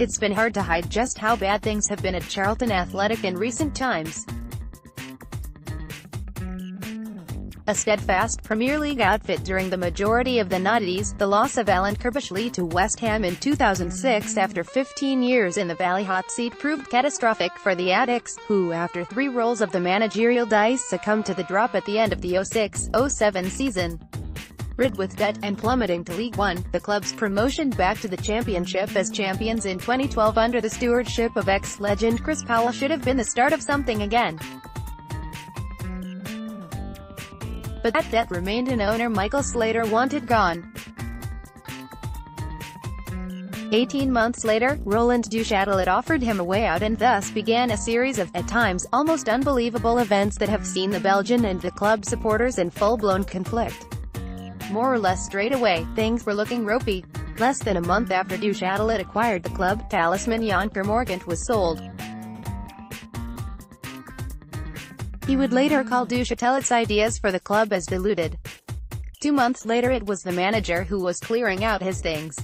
It's been hard to hide just how bad things have been at Charlton Athletic in recent times. A steadfast Premier League outfit during the majority of the noughties, the loss of Alan Curbishley to West Ham in 2006 after 15 years in the Valley hot seat proved catastrophic for the Addicks, who, after 3 rolls of the managerial dice, succumbed to the drop at the end of the 06-07 season. Riddled with debt, and plummeting to League One, the club's promotion back to the Championship as champions in 2012 under the stewardship of ex-legend Chris Powell should have been the start of something again. But that debt remained and owner Michael Slater wanted gone. 18 months later, Roland Duchâtelet offered him a way out, and thus began a series of, at times, almost unbelievable events that have seen the Belgian and the club supporters in full-blown conflict. More or less straight away, things were looking ropey. Less than a month after Duchâtelet acquired the club, talisman Jan Kermorgant was sold. He would later call Duchâtelet's ideas for the club as deluded. 2 months later it was the manager who was clearing out his things.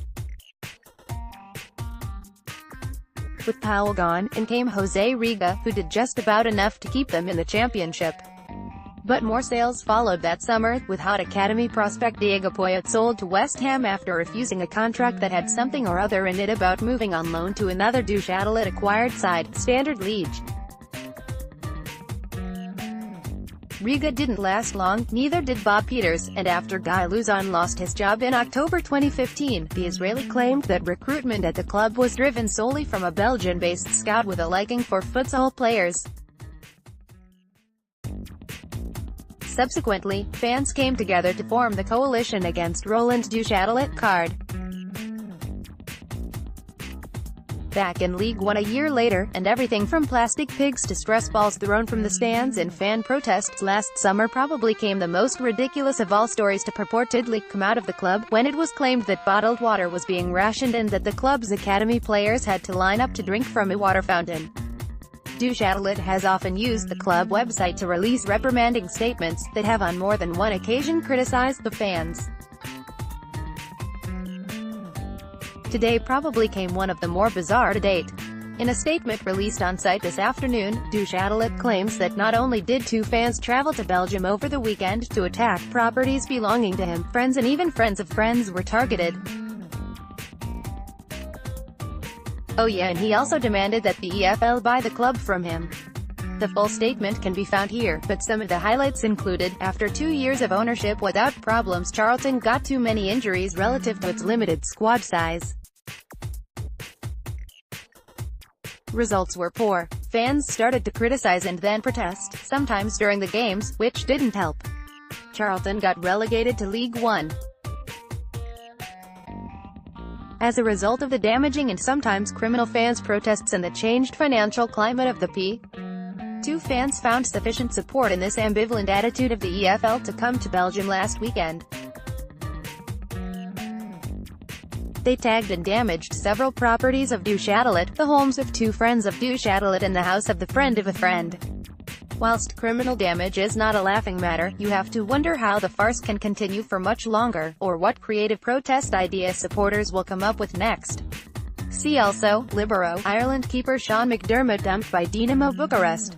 With Powell gone, in came José Riga, who did just about enough to keep them in the Championship. But more sales followed that summer, with hot academy prospect Diego Poyet sold to West Ham after refusing a contract that had something or other in it about moving on loan to another Duchâtelet-acquired side, Standard Liège. Riga didn't last long, neither did Bob Peters, and after Guy Luzon lost his job in October 2015, the Israeli claimed that recruitment at the club was driven solely from a Belgian-based scout with a liking for futsal players. Subsequently, fans came together to form the coalition against Roland Duchâtelet card. Back in League One a year later, and everything from plastic pigs to stress balls thrown from the stands in fan protests last summer probably came the most ridiculous of all stories to purportedly come out of the club, when it was claimed that bottled water was being rationed and that the club's academy players had to line up to drink from a water fountain. Duchâtelet has often used the club website to release reprimanding statements, that have on more than one occasion criticized the fans. Today probably came one of the more bizarre to date. In a statement released on site this afternoon, Duchâtelet claims that not only did 2 fans travel to Belgium over the weekend to attack properties belonging to him, friends and even friends of friends were targeted. Oh yeah, and he also demanded that the EFL buy the club from him. The full statement can be found here, but some of the highlights included, after 2 years of ownership without problems, Charlton got too many injuries relative to its limited squad size. Results were poor. Fans started to criticize and then protest, sometimes during the games, which didn't help. Charlton got relegated to League One. As a result of the damaging and sometimes criminal fans' protests and the changed financial climate of the P2, fans found sufficient support in this ambivalent attitude of the EFL to come to Belgium last weekend. They tagged and damaged several properties of Duchâtelet, the homes of 2 friends of Duchâtelet and the house of the friend of a friend. Whilst criminal damage is not a laughing matter, you have to wonder how the farce can continue for much longer, or what creative protest idea supporters will come up with next. See also, Libero, Ireland keeper Sean McDermott dumped by Dinamo Bucharest.